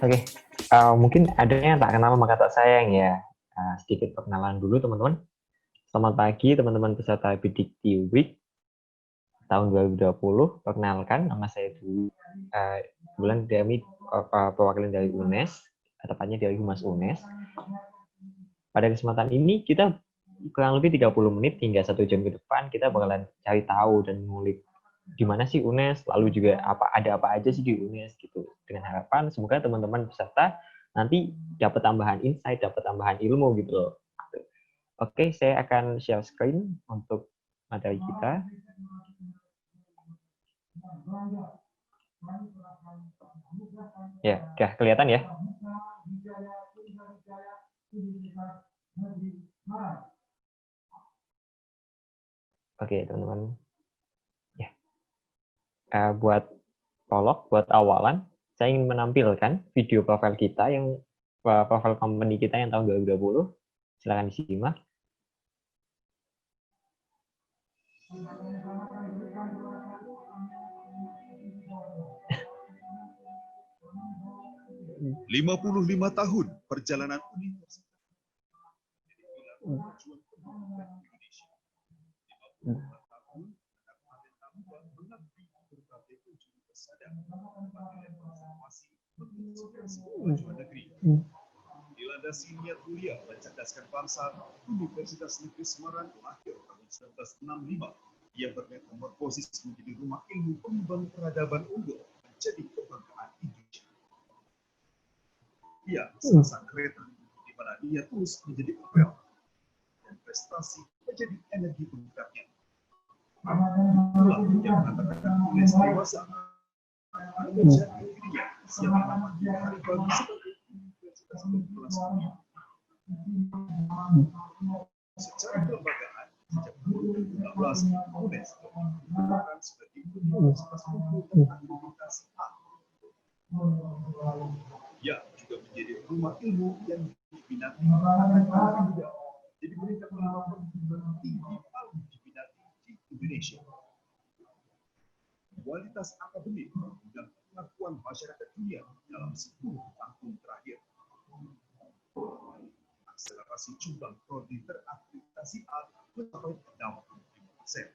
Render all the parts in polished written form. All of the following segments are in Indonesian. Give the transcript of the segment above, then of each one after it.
Oke, mungkin ada yang tak kenal maka tak sayang ya. Sedikit perkenalan dulu teman-teman. Selamat pagi teman-teman peserta Bidikti Week tahun 2020. Perkenalkan, nama saya dulu. Kebetulan kami perwakilan dari UNES, tepatnya dari Humas UNES. Pada kesempatan ini kita kurang lebih 30 menit hingga 1 jam ke depan kita bakalan cari tahu dan ngulik di mana sih UNES, lalu juga ada apa aja sih di UNES gitu. Dengan harapan semoga teman-teman peserta nanti dapat tambahan insight, dapat tambahan ilmu gitu loh. Oke, saya akan share screen untuk materi kita. Ya, udah kelihatan ya? Oke, teman-teman. Ya. Buat prolog, buat awalan, saya ingin menampilkan video profil kita yang profil company kita yang tahun 2020. Silakan disimak. Lima 55 tahun perjalanan universitas. 50 tahun mengabdi berbagai ujung bersadar konservasi kemajuan negeri. Dilandasi niat mulia mencerdaskan bangsa, Universitas Negeri Semarang lahir tahun 1965. Ia bermetamorfosis menjadi rumah ilmu pengembang peradaban unggul menjadi kebanggaan Indonesia. Ia selasa kereta, di mana ia terus menjadi propel dan prestasi menjadi energi penggeraknya. Itulah yang mengatakan UNES dewasa menjadi dirinya siap mengamati hari baru sebagai universitas berkelas dunia. Secara kelembagaan, sejak 2015, UNES ditetapkan sebagai universitas unggul akreditasi A. Ia juga menjadi rumah ilmu yang diminati anak muda. Jadi mereka melakukan perguruan tinggi paling diminati di Indonesia. Kualitas akademik dan pengakuan masyarakat dunia dalam 10 tahun terakhir. Akselerasi jumlah prodi terakreditasi A mencapai 65%.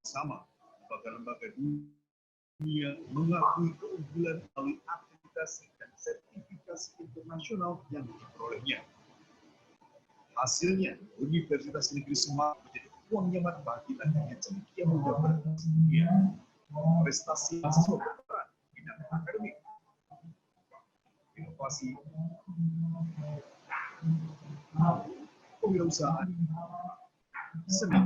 Sama, lembaga-lembaga dunia mengakui keunggulan melalui akreditasi dan sertifikasi internasional yang diperolehnya. Hasilnya, Universitas Negeri Semarang menjadi uang nyaman bagi tenaga cendekia muda bersedia. Prestasi mahasiswa berperan di bidang akademik, inovasi, kewirausahaan, seni,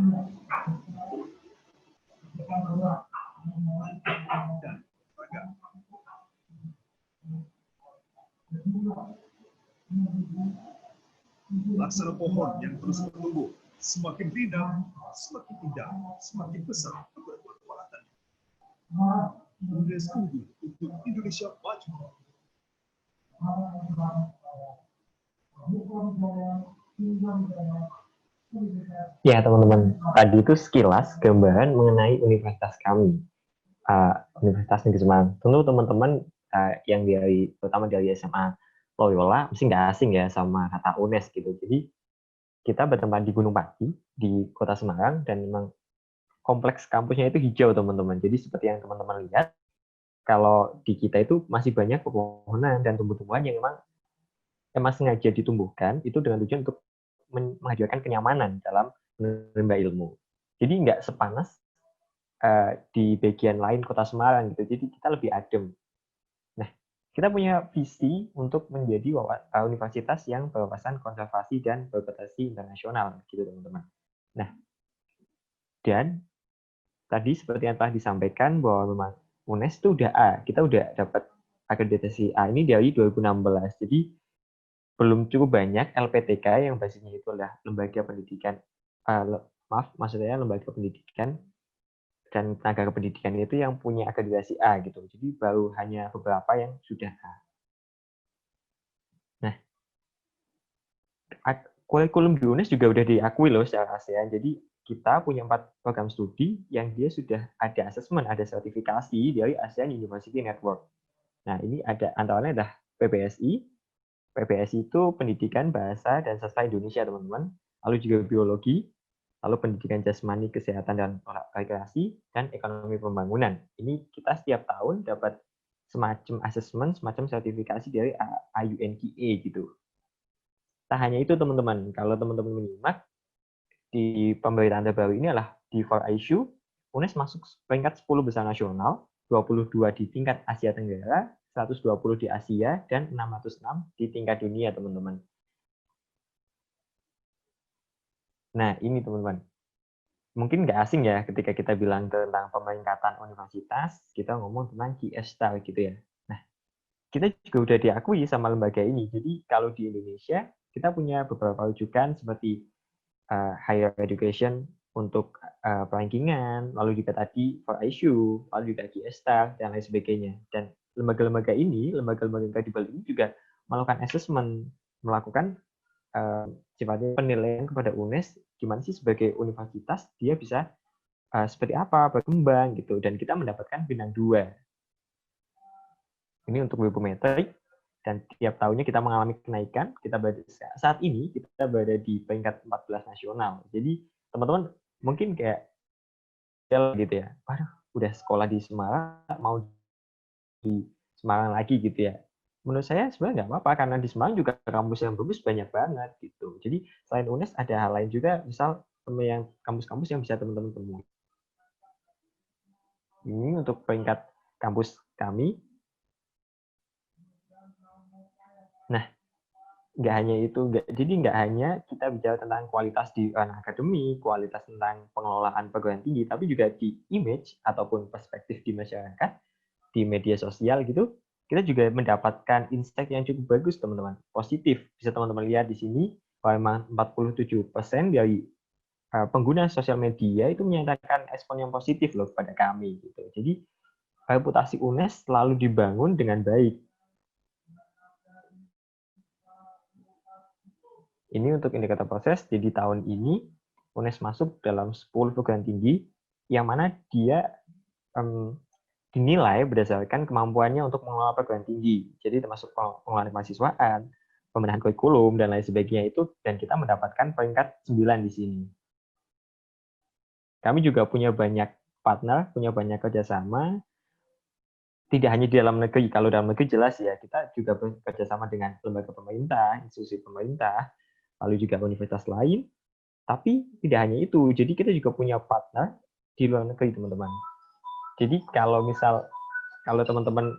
dan olahraga. Laksana pohon yang terus bertumbuh, semakin rindang, semakin indah, semakin besar bermanfaatan. UNES unggul untuk Indonesia maju. Ya teman-teman, tadi itu sekilas gambaran mengenai universitas kami, Universitas Negeri Semarang. Tentu teman-teman yang terutama dari SMA Loyola, mesti nggak asing ya sama kata UNES gitu. Jadi kita bertempat di Gunung Pati, di Kota Semarang, dan memang kompleks kampusnya itu hijau teman-teman. Jadi seperti yang teman-teman lihat, kalau di kita itu masih banyak pepohonan dan tumbuh-tumbuhan yang memang sengaja ditumbuhkan itu dengan tujuan untuk menghadirkan kenyamanan dalam menimba ilmu. Jadi nggak sepanas di bagian lain Kota Semarang gitu. Jadi kita lebih adem. Nah, kita punya visi untuk menjadi universitas yang berwawasan konservasi dan berprestasi internasional gitu teman-teman. Nah, dan tadi seperti yang telah disampaikan bahwa memang UNES itu udah A, kita udah dapat akreditasi A ini dari 2016. Jadi belum cukup banyak LPTK yang basisnya itu adalah lembaga pendidikan, maksudnya lembaga pendidikan dan tenaga kependidikan itu yang punya akreditasi A gitu. Jadi baru hanya beberapa yang sudah A. Nah, kurikulum di UNES juga udah diakui loh secara ASEAN. Jadi kita punya 4 program studi yang dia sudah ada asesmen, ada sertifikasi dari ASEAN University Network. Nah, ini ada antaranya adalah PBSI. PBSI itu Pendidikan Bahasa dan Sastra Indonesia, teman-teman. Lalu juga biologi, lalu pendidikan jasmani, kesehatan dan rekreasi, dan ekonomi pembangunan. Ini kita setiap tahun dapat semacam asesmen, semacam sertifikasi dari IUNTA gitu. Tak hanya itu, teman-teman. Kalau teman-teman menyimak, di pemberitaan terbaru ini adalah di 4ISU, UNES masuk peringkat 10 besar nasional, 22 di tingkat Asia Tenggara, 120 di Asia, dan 606 di tingkat dunia, teman-teman. Nah, ini teman-teman. Mungkin nggak asing ya ketika kita bilang tentang pemeringkatan universitas, kita ngomong tentang QS-Star gitu ya. Nah, kita juga udah diakui sama lembaga ini. Jadi kalau di Indonesia, kita punya beberapa rujukan seperti higher education untuk rankingan, lalu juga tadi 4ISU, lalu juga QS-Star, dan lain sebagainya. Dan lembaga-lembaga ini, lembaga-lembaga kredibel ini juga melakukan assessment, melakukan sifatnya penilaian kepada UNES, gimana sih sebagai universitas dia bisa seperti apa, berkembang gitu. Dan kita mendapatkan bintang 2. Ini untuk Webometrik, dan tiap tahunnya kita mengalami kenaikan. Saat ini kita berada di peringkat 14 nasional. Jadi teman-teman mungkin kayak gitu ya, waduh udah sekolah di Semarang mau di Semarang lagi gitu ya. Menurut saya sebenarnya nggak apa-apa, karena di Semarang juga kampus yang bagus banyak banget gitu. Jadi selain UNES ada hal lain juga, misal yang kampus-kampus yang bisa teman-teman temui. Ini untuk peringkat kampus kami. Nah, jadi nggak hanya kita bicara tentang kualitas di ranah akademik, kualitas tentang pengelolaan perguruan tinggi, tapi juga di image ataupun perspektif di masyarakat, di media sosial gitu, kita juga mendapatkan insight yang cukup bagus, teman-teman. Positif. Bisa teman-teman lihat di sini, bahwa 47% dari pengguna sosial media itu menyatakan respon yang positif loh kepada kami. Gitu. Jadi, reputasi UNES selalu dibangun dengan baik. Ini untuk indikator proses, jadi tahun ini UNES masuk dalam 10 perguruan tinggi, yang mana dia dinilai berdasarkan kemampuannya untuk mengelola perguruan tinggi. Jadi termasuk pengelolaan kemahasiswaan, pembenahan kurikulum, dan lain sebagainya itu, dan kita mendapatkan peringkat 9 di sini. Kami juga punya banyak partner, punya banyak kerjasama, tidak hanya di dalam negeri. Kalau dalam negeri jelas ya, kita juga bekerjasama dengan lembaga pemerintah, institusi pemerintah, lalu juga universitas lain. Tapi tidak hanya itu, jadi kita juga punya partner di luar negeri, teman-teman. Jadi kalau teman-teman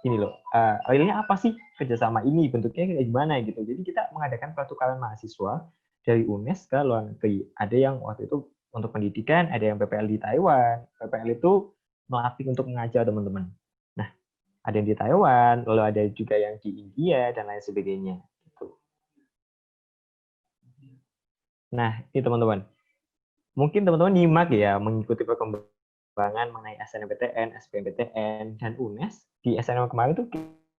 ini loh, realnya apa sih kerjasama ini, bentuknya kayak gimana gitu. Jadi kita mengadakan pertukaran mahasiswa dari UNES ke luar negeri. Ada yang waktu itu untuk pendidikan, ada yang PPL di Taiwan. PPL itu melatih untuk mengajar teman-teman. Nah, ada yang di Taiwan, lalu ada juga yang di India, dan lain sebagainya. Nah, ini teman-teman. Mungkin teman-teman nyimak ya, mengikuti perkembangan mengenai SNMPTN, SBMPTN, dan UNES. Di SNM kemarin tuh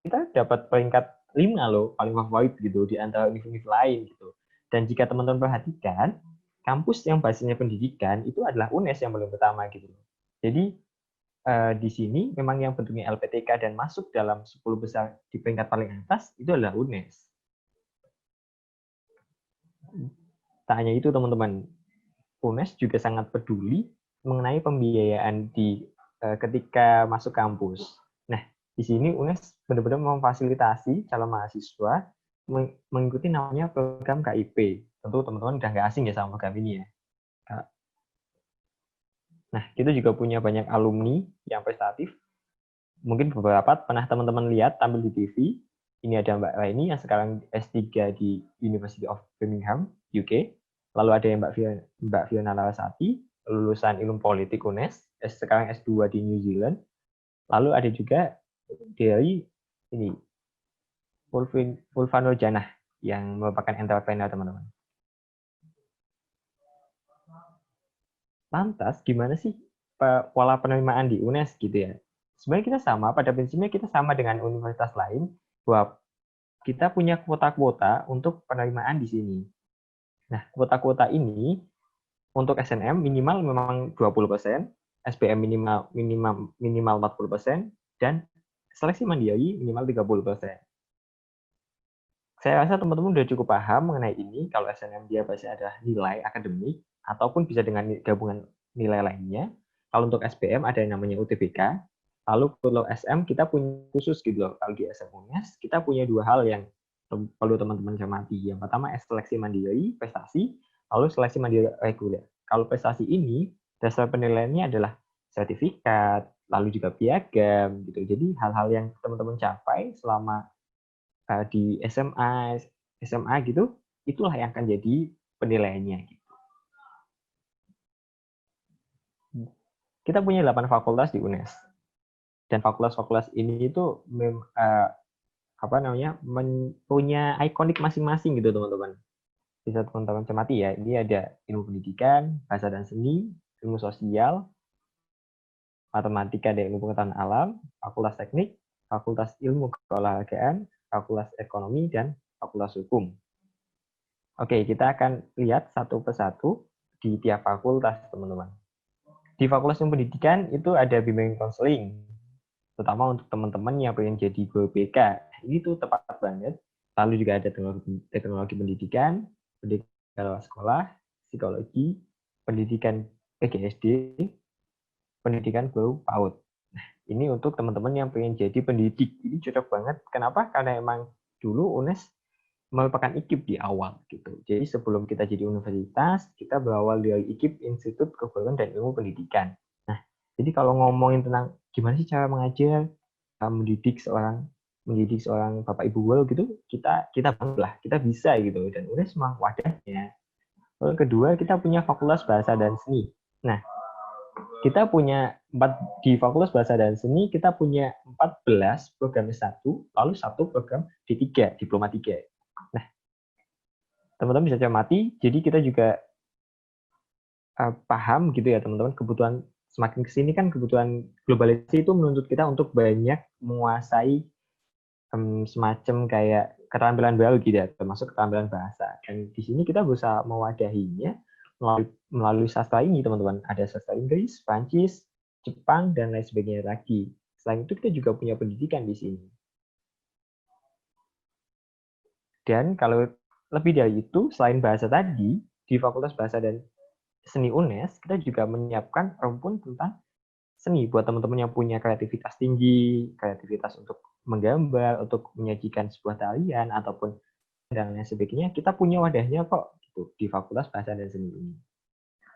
kita dapat peringkat 5 loh, paling favorit gitu, di antara universitas lain gitu. Dan jika teman-teman perhatikan, kampus yang basisnya pendidikan itu adalah UNES yang paling pertama gitu. Jadi di sini memang yang bentuknya LPTK dan masuk dalam 10 besar di peringkat paling atas itu adalah UNES. Tak hanya itu teman-teman, UNES juga sangat peduli mengenai pembiayaan ketika masuk kampus. Nah, di sini UNES benar-benar memfasilitasi calon mahasiswa mengikuti namanya program KIP. Tentu teman-teman udah nggak asing ya sama program ini ya. Nah, kita juga punya banyak alumni yang prestatif. Mungkin beberapa pernah teman-teman lihat tampil di TV. Ini ada Mbak Raini yang sekarang S3 di University of Birmingham, UK. Lalu ada yang Mbak Fiona Larasati, lulusan ilmu politik UNES, sekarang S2 di New Zealand. Lalu ada juga dari ini, Fulvano Janah, yang merupakan entrepreneur, teman-teman. Lantas, gimana sih pola penerimaan di UNES gitu ya? Sebenarnya kita sama, pada prinsipnya kita sama dengan universitas lain, bahwa kita punya kuota-kuota untuk penerimaan di sini. Nah, kuota-kuota ini untuk SNM minimal memang 20%, SBM minimal 40%, dan seleksi mandiri minimal 30%. Saya rasa teman-teman udah cukup paham mengenai ini. Kalau SNM dia pasti ada nilai akademik, ataupun bisa dengan gabungan nilai lainnya. Kalau untuk SBM ada yang namanya UTBK. Lalu kalau SM kita punya khusus gitu loh. Kalau di SM UNES kita punya dua hal yang perlu teman-teman cermati. Yang pertama seleksi mandiri prestasi, lalu seleksi mandiri reguler. Kalau prestasi ini dasar penilaiannya adalah sertifikat, lalu juga piagam gitu. Jadi hal-hal yang teman-teman capai selama di SMA gitu, itulah yang akan jadi penilaiannya. Gitu. Kita punya 8 fakultas di UNES. Dan fakultas-fakultas ini itu punya ikonik masing-masing gitu teman-teman. Bisa teman-teman cermati ya. Ini ada ilmu pendidikan, bahasa dan seni, ilmu sosial, matematika dan ilmu pengetahuan alam, fakultas teknik, fakultas ilmu keolahragaan, fakultas ekonomi, dan fakultas hukum. Oke, kita akan lihat satu persatu di tiap fakultas, teman-teman. Di Fakultas Ilmu Pendidikan itu ada bimbingan konseling, terutama untuk teman-teman yang pengen jadi guru BK. Ini tuh tepat banget. Lalu juga ada teknologi pendidikan, pendidikan sekolah, psikologi, pendidikan PGSD, pendidikan guru PAUD. Nah, ini untuk teman-teman yang pengen jadi pendidik. Ini cocok banget. Kenapa? Karena emang dulu UNES merupakan IKIP di awal gitu. Jadi sebelum kita jadi universitas, kita berawal dari IKIP Institut Keguruan dan Ilmu Pendidikan. Nah, jadi kalau ngomongin tentang gimana sih cara mengajar, mendidik seorang bapak ibu guru gitu, kita bangga, kita bisa gitu. Dan udah semua wadahnya. Lalu kedua, kita punya Fakultas Bahasa dan Seni. Nah, kita punya di Fakultas Bahasa dan Seni kita punya 14 program S1, lalu satu program D3, Diploma 3. Nah, teman-teman bisa cermati, jadi kita juga paham gitu ya teman-teman, kebutuhan semakin kesini kan kebutuhan globalisasi itu menuntut kita untuk banyak menguasai semacam kayak keterampilan baru gitu ya, termasuk keterampilan bahasa. Dan di sini kita berusaha mewadahinya melalui sastra ini teman-teman. Ada sastra Inggris, Prancis, Jepang, dan lain sebagainya lagi. Selain itu kita juga punya pendidikan di sini. Dan kalau lebih dari itu, selain bahasa tadi, di Fakultas Bahasa dan Seni UNES, kita juga menyiapkan rumpun tentang seni buat teman-teman yang punya kreativitas tinggi, kreativitas untuk menggambar, untuk menyajikan sebuah tarian, ataupun dan lain sebagainya, kita punya wadahnya kok gitu, di Fakultas Bahasa dan Seni ini.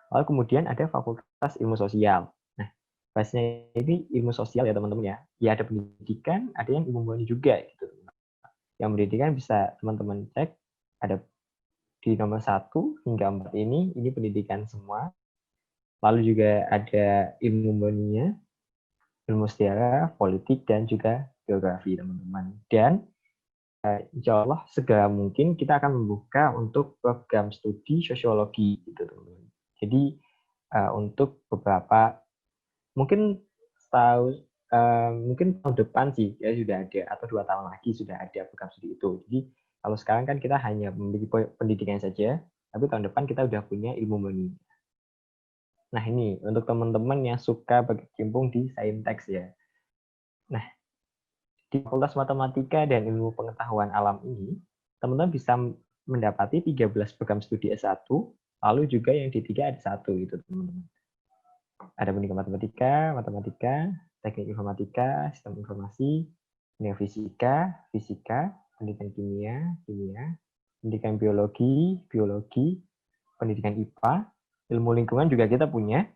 Lalu kemudian ada Fakultas Ilmu Sosial. Nah, bahasanya ini ilmu sosial ya teman-teman ya. Ya ada pendidikan, ada yang ilmu murni juga gitu. Yang pendidikan bisa teman-teman cek ada di nomor 1 hingga 4 ini pendidikan semua. Lalu juga ada ilmu murninya, ilmu sejarah, politik, dan juga geografi teman-teman. Dan insya Allah segera mungkin kita akan membuka untuk program studi sosiologi gitu teman-teman. Jadi untuk beberapa mungkin mungkin tahun depan sih ya sudah ada, atau 2 tahun lagi sudah ada program studi itu. Jadi kalau sekarang kan kita hanya memiliki pendidikan saja, tapi tahun depan kita udah punya ilmu murni. Nah ini untuk teman-teman yang suka berkecimpung di saintek ya. Nah di Fakultas Matematika dan Ilmu Pengetahuan Alam ini, teman-teman bisa mendapati 13 program studi S1, lalu juga yang D3 ada 1 itu teman-teman. Ada pendidikan matematika, teknik informatika, sistem informasi, pendidikan fisika, pendidikan kimia, pendidikan biologi, pendidikan IPA, ilmu lingkungan juga kita punya,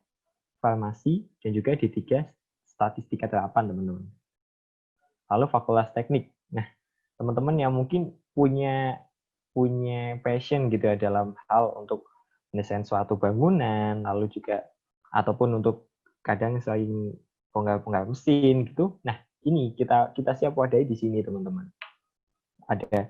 farmasi, dan juga D3 statistika terapan teman-teman. Lalu fakultas teknik. Nah, teman-teman yang mungkin punya passion gitu ya dalam hal untuk mendesain suatu bangunan, lalu juga ataupun untuk kadang selain bongkar-bongkar mesin gitu. Nah, ini kita siap wadahi di sini teman-teman. Ada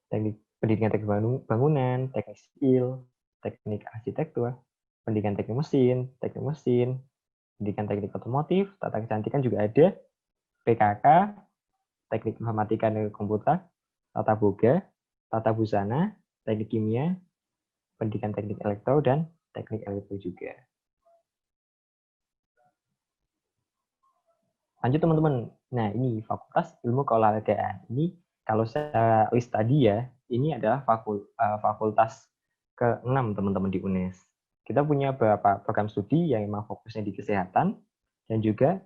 teknik pendidikan teknik bangunan, teknik sipil, teknik arsitektur, pendidikan teknik mesin, pendidikan teknik otomotif, tata kecantikan juga ada, PKK, teknik informatika dan komputer, tata boga, tata busana, teknik kimia, pendidikan teknik elektro, dan teknik elektro juga. Lanjut teman-teman. Nah ini Fakultas Ilmu Keolahragaan. Ini kalau saya list tadi ya, ini adalah fakultas ke-6 teman-teman di UNES. Kita punya beberapa program studi yang memang fokusnya di kesehatan dan juga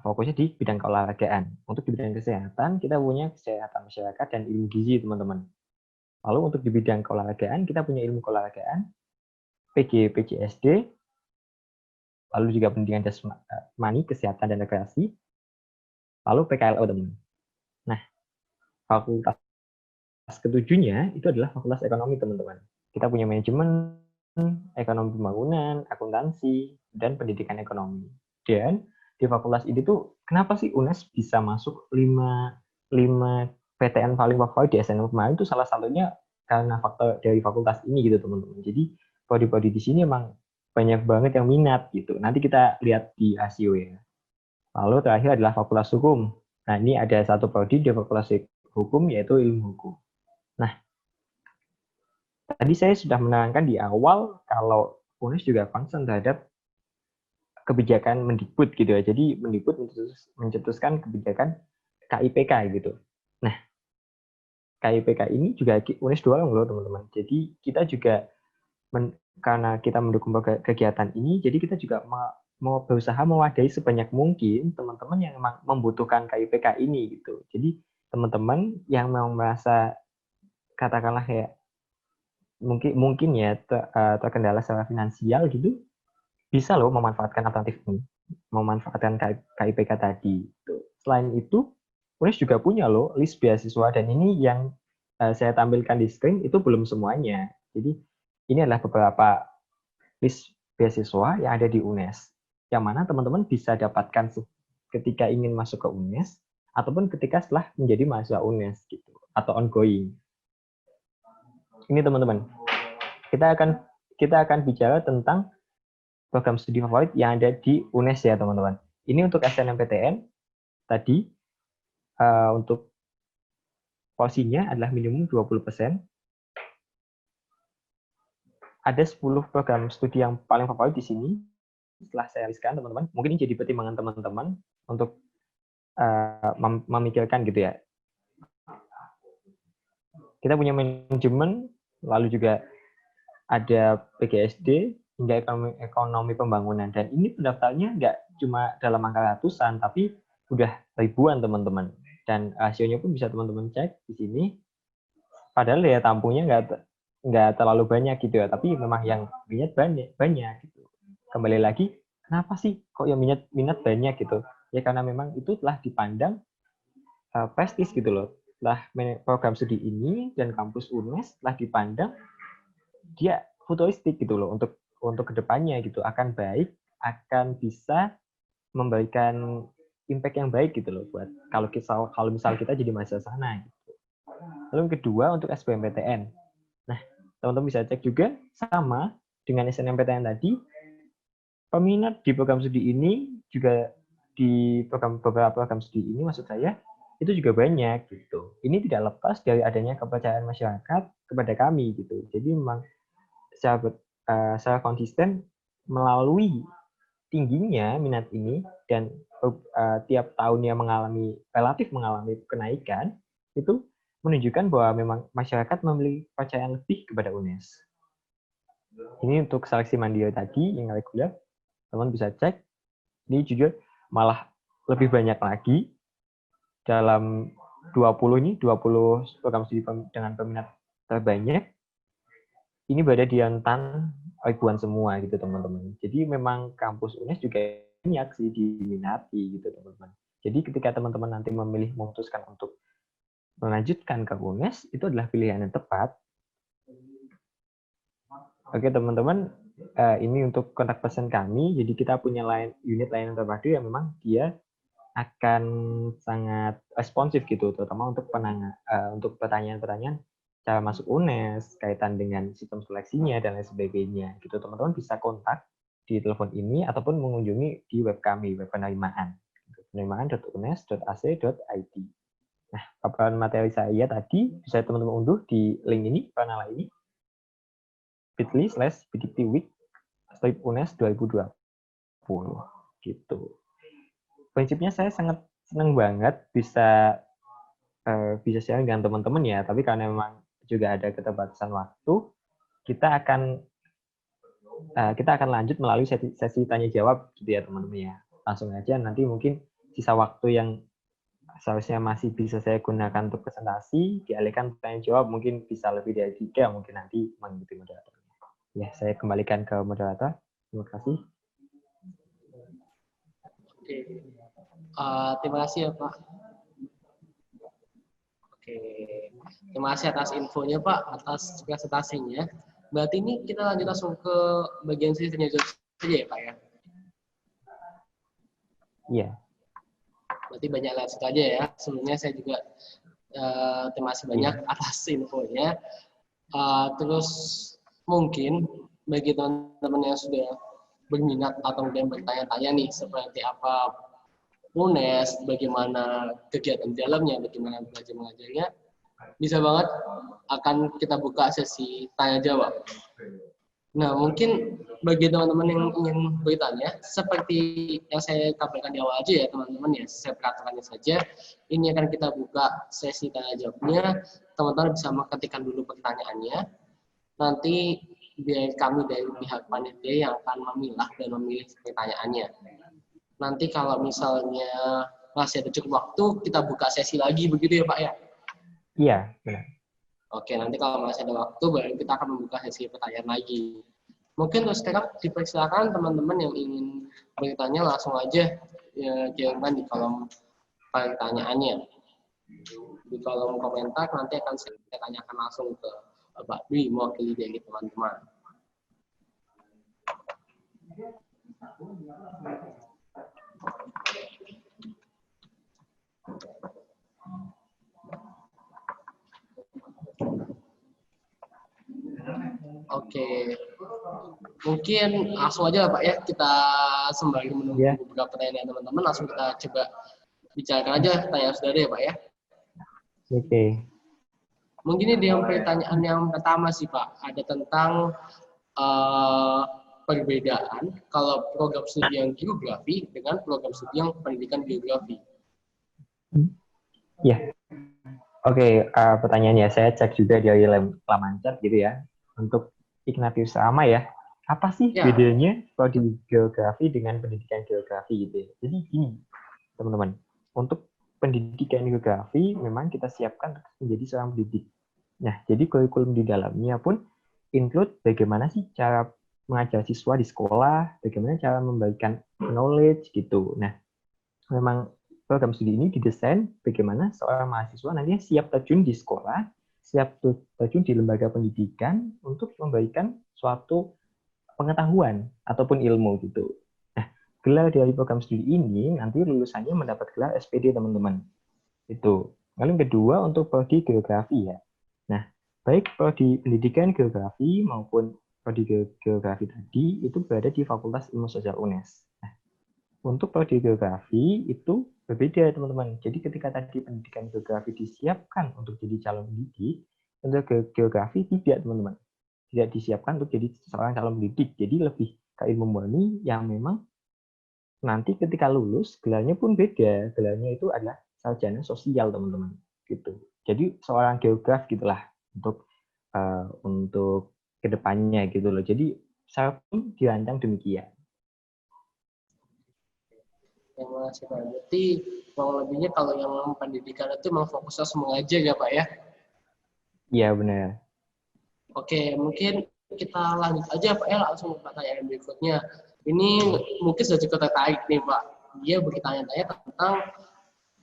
fokusnya di bidang keolahragaan. Untuk di bidang kesehatan, kita punya kesehatan masyarakat dan ilmu gizi, teman-teman. Lalu untuk di bidang keolahragaan, kita punya ilmu keolahragaan, PG, PGSD, lalu juga pendidikan jasmani, kesehatan dan rekreasi, lalu PKLO, teman-teman. Nah, fakultas ketujuhnya itu adalah fakultas ekonomi, teman-teman. Kita punya manajemen, ekonomi pembangunan, akuntansi, dan pendidikan ekonomi. Dan di fakultas ini tuh, kenapa sih UNES bisa masuk 5 PTN paling favorit di SNM kemarin itu salah satunya karena faktor dari fakultas ini gitu, teman-teman. Jadi prodi-prodi di sini emang banyak banget yang minat gitu. Nanti kita lihat di rasio ya. Lalu terakhir adalah fakultas hukum. Nah, ini ada satu prodi di fakultas hukum yaitu ilmu hukum. Nah, tadi saya sudah menerangkan di awal kalau UNES juga concern terhadap kebijakan Mendikbud gitu ya. Jadi Mendikbud mencetuskan kebijakan KIPK gitu. Nah, KIPK ini juga UNES dorong loh teman-teman. Jadi kita juga karena kita mendukung kegiatan ini, jadi kita juga mau berusaha mewadahi sebanyak mungkin teman-teman yang memang membutuhkan KIPK ini gitu. Jadi teman-teman yang memang merasa katakanlah kayak mungkin ya terkendala secara finansial gitu, bisa loh memanfaatkan alternatif ini, memanfaatkan KIPK tadi. Selain itu, UNES juga punya loh list beasiswa, dan ini yang saya tampilkan di screen itu belum semuanya. Jadi ini adalah beberapa list beasiswa yang ada di UNES, yang mana teman-teman bisa dapatkan ketika ingin masuk ke UNES, ataupun ketika setelah menjadi mahasiswa UNES gitu, atau ongoing. Ini teman-teman, kita akan bicara tentang program studi favorit yang ada di UNES ya teman-teman. Ini untuk SNMPTN tadi untuk porsinya adalah minimum 20%. Ada 10 program studi yang paling favorit di sini. Setelah saya listkan teman-teman, mungkin ini jadi pertimbangan teman-teman untuk memikirkan gitu ya. Kita punya manajemen, lalu juga ada PGSD, hingga ekonomi pembangunan. Dan ini pendaftarnya nggak cuma dalam angka ratusan, tapi udah ribuan teman-teman. Dan rasionya pun bisa teman-teman cek di sini. Padahal ya tampungnya nggak terlalu banyak gitu ya, tapi memang yang minat banyak gitu. Kembali lagi, kenapa sih kok yang minat banyak gitu? Ya karena memang itu telah dipandang prestis gitu loh. Lah program studi ini dan kampus UNES telah dipandang dia futuristik gitu loh, untuk kedepannya gitu, akan baik, akan bisa memberikan impact yang baik gitu loh buat kalau misal kita jadi mahasiswa sana gitu. Lalu yang kedua untuk SBMPTN. Nah, teman-teman bisa cek juga sama dengan SNMPTN tadi, peminat di program studi ini juga di beberapa program studi ini maksud saya itu juga banyak gitu. Ini tidak lepas dari adanya kepercayaan masyarakat kepada kami gitu. Jadi memang secara konsisten melalui tingginya minat ini dan tiap tahunnya relatif mengalami kenaikan, itu menunjukkan bahwa memang masyarakat memiliki kepercayaan lebih kepada UNES. Ini untuk seleksi mandiri tadi yang reguler, teman bisa cek. Ini juga malah lebih banyak lagi dalam 20 program studi dengan peminat terbanyak. Ini berada di rentan ribuan semua gitu teman-teman. Jadi memang kampus UNES juga banyak sih diminati gitu teman-teman. Jadi ketika teman-teman nanti memutuskan untuk melanjutkan ke UNES, itu adalah pilihan yang tepat. Oke teman-teman, ini untuk kontak person kami. Jadi kita punya unit layanan terpadu yang memang dia akan sangat responsif gitu, terutama untuk pertanyaan-pertanyaan cara masuk UNES, kaitan dengan sistem seleksinya, dan lain sebagainya. Gitu, teman-teman bisa kontak di telepon ini, ataupun mengunjungi di web kami, web penerimaan. penerimaan.unes.ac.id. Nah, paparan materi saya tadi bisa teman-teman unduh di link ini, panel ini, bit.ly/bdtweek/unes 2020. Gitu. Prinsipnya saya sangat senang banget bisa bisa sharing dengan teman-teman ya, tapi karena memang juga ada keterbatasan waktu, kita akan lanjut melalui sesi tanya jawab gitu ya teman-teman ya. Langsung aja, nanti mungkin sisa waktu yang seharusnya masih bisa saya gunakan untuk presentasi dialihkan tanya jawab, mungkin bisa lebih dari 3, mungkin nanti mengikuti moderator. Ya, saya kembalikan ke moderator. Terima kasih. Oke. Terima kasih ya Pak. Oke, terima kasih atas infonya Pak, atas presentasinya. Berarti ini kita lanjut langsung ke bagian sesi tanya jawab saja ya Pak ya? Iya. Berarti banyak lewat situ aja ya. Sebelumnya saya juga terima kasih banyak atas infonya. Terus mungkin bagi teman-teman yang sudah berminat atau kemudian bertanya-tanya nih seperti apa UNES, bagaimana kegiatan di dalamnya, bagaimana belajar mengajarnya, bisa banget akan kita buka sesi tanya jawab. Nah, mungkin bagi teman-teman yang ingin bertanya, seperti yang saya kabarkan di awal aja ya teman-teman ya, saya perhatikannya saja, ini akan kita buka sesi tanya jawabnya, teman-teman bisa mengetikkan dulu pertanyaannya, nanti biar kami dari pihak panitia yang akan memilah dan memilih pertanyaannya. Nanti kalau misalnya masih ada cukup waktu, kita buka sesi lagi begitu ya Pak ya? Iya, benar. Oke, nanti kalau masih ada waktu, baru kita akan membuka sesi pertanyaan lagi. Mungkin terus sekarang dipersilakan teman-teman yang ingin bertanya langsung aja ya, kirimkan di kolom pertanyaannya. Di kolom komentar nanti akan saya tanyakan langsung ke Pak Dwi, mewakili dari teman-teman. Oke, mungkin langsung aja Pak ya, kita sembari menunggu beberapa pertanyaan teman-teman, langsung kita coba bicarakan aja pertanyaan saudara ya Pak ya. Oke. Mungkin ini yang pertanyaan yang pertama sih Pak, ada tentang perbedaan kalau program studi yang geografi dengan program studi yang pendidikan geografi. Ya. Oke, pertanyaannya saya cek juga di laman chat gitu ya. Untuk Ignatius sama ya, apa sih bedanya prodi geografi dengan pendidikan geografi gitu ya? Jadi gini, teman-teman, untuk pendidikan geografi memang kita siapkan menjadi seorang pendidik. Nah, jadi kurikulum di dalamnya pun include bagaimana sih cara mengajar siswa di sekolah, bagaimana cara membagikan knowledge gitu. Nah, memang program studi ini didesain bagaimana seorang mahasiswa nantinya siap terjun di sekolah, siap terjun di lembaga pendidikan untuk membagikan suatu pengetahuan ataupun ilmu gitu. Nah, gelar dari program studi ini nanti lulusannya mendapat gelar SPD teman-teman. Itu. Lalu yang kedua untuk prodi geografi ya. Nah, baik prodi pendidikan geografi maupun prodi geografi tadi itu berada di Fakultas Ilmu Sosial UNES. Nah, untuk prodi geografi itu berbeda teman-teman. Jadi ketika tadi pendidikan geografi disiapkan untuk jadi calon pendidik, untuk geografi tidak teman-teman. Tidak disiapkan untuk jadi seorang calon pendidik. Jadi lebih ke ilmu murni yang memang nanti ketika lulus gelarnya pun beda. Gelarnya itu adalah sarjana sosial teman-teman. Gitu. Jadi seorang geograf gitulah untuk kedepannya gitu loh. Jadi saya pun dirancang demikian. Terima kasih Pak. Berarti kurang lebihnya kalau yang pendidikan itu memang fokusnya semua aja ya Pak ya? Iya benar. Oke, mungkin kita lanjut aja Pak ya langsung ke pertanyaan berikutnya. Ini mungkin sudah cukup tertarik nih Pak. Dia bertanya-tanya tentang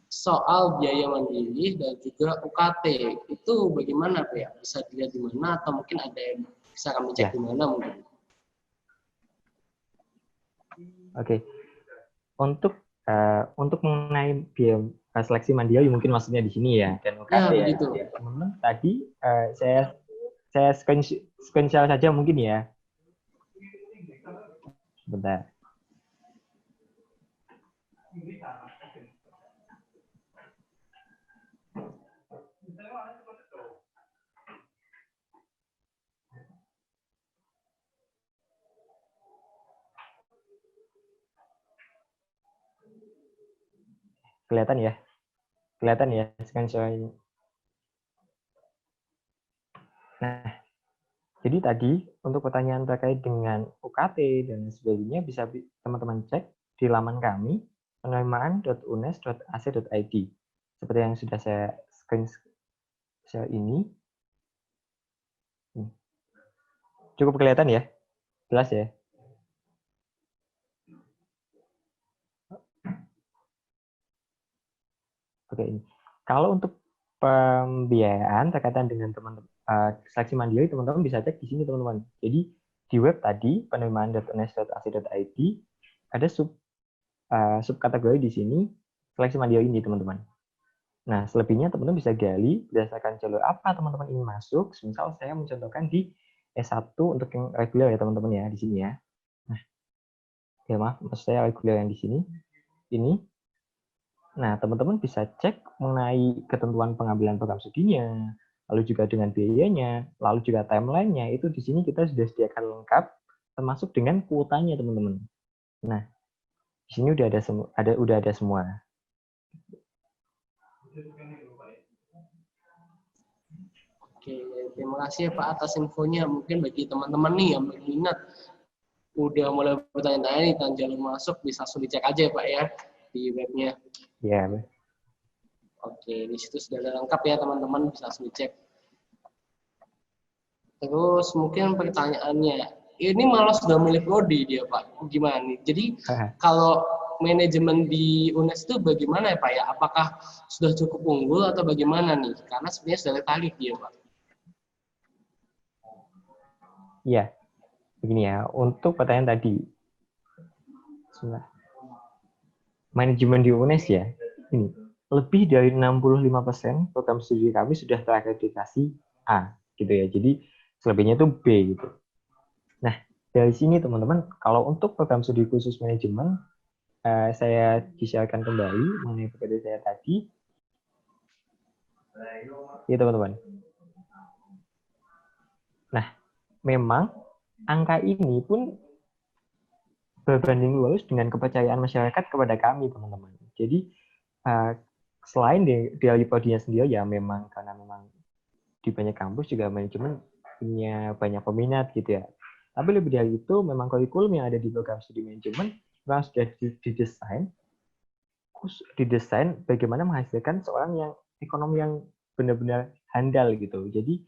soal biaya mandiri dan juga UKT. Itu bagaimana Pak ya? Bisa dilihat di mana atau mungkin ada yang bisa kami cek di mana mungkin? Oke. Untuk mengenai biaya seleksi mandiri mungkin maksudnya di sini ya dan UKT ya. Teman-teman tadi saya screen share saja mungkin ya. Sebentar. Kelihatan ya? Kelihatan ya screen share-nya. Nah, jadi tadi untuk pertanyaan terkait dengan UKT dan sebagainya bisa teman-teman cek di laman kami penerimaan.unes.ac.id. Seperti yang sudah saya screen share ini. Cukup kelihatan ya? Jelas ya? Oke, ini. Kalau untuk pembiayaan terkaitan dengan teman-teman seleksi mandiri, teman-teman bisa cek di sini, teman-teman. Jadi di web tadi penerimaan.unes.ac.id ada subkategori di sini seleksi mandiri ini, teman-teman. Nah, selebihnya teman-teman bisa gali berdasarkan jalur apa teman-teman ingin masuk. Misal saya mencontohkan di S1 untuk yang reguler ya, teman-teman ya, di sini ya. Nah, ya maaf, maksud saya reguler yang di sini. Ini. Nah, teman-teman bisa cek mengenai ketentuan pengambilan program studinya, lalu juga dengan biayanya, lalu juga timeline-nya. Itu di sini kita sudah sediakan lengkap, termasuk dengan kuotanya, teman-teman. Nah, di sini udah ada semua. Oke, terima kasih Pak atas infonya. Mungkin bagi teman-teman nih yang berminat udah mulai bertanya-tanya nih tentang jalur masuk, bisa langsung dicek aja ya Pak ya di webnya. Ya. Oke, di situ sudah ada lengkap ya teman-teman, bisa langsung dicek. Terus mungkin pertanyaannya, ini malah sudah milih prodi dia Pak, gimana nih? Jadi kalau manajemen di UNES itu bagaimana ya Pak ya? Apakah sudah cukup unggul atau bagaimana nih? Karena sebenarnya sudah tertarik dia Pak. Iya, begini ya. Untuk pertanyaan tadi, manajemen di UNES ya, ini lebih dari 65% program studi kami sudah terakreditasi A, gitu ya. Jadi selebihnya itu B gitu. Nah, dari sini teman-teman, kalau untuk program studi khusus manajemen, saya disiarkan kembali mengenai PPT saya tadi. Ya teman-teman. Nah, memang angka ini pun berbanding lurus dengan kepercayaan masyarakat kepada kami, teman-teman. Jadi, selain dari prodinya sendiri, ya memang karena memang di banyak kampus juga manajemen punya banyak peminat gitu ya. Tapi lebih dari itu, memang kurikulum yang ada di program studi manajemen memang sudah didesain bagaimana menghasilkan seorang yang ekonomi yang benar-benar handal gitu. Jadi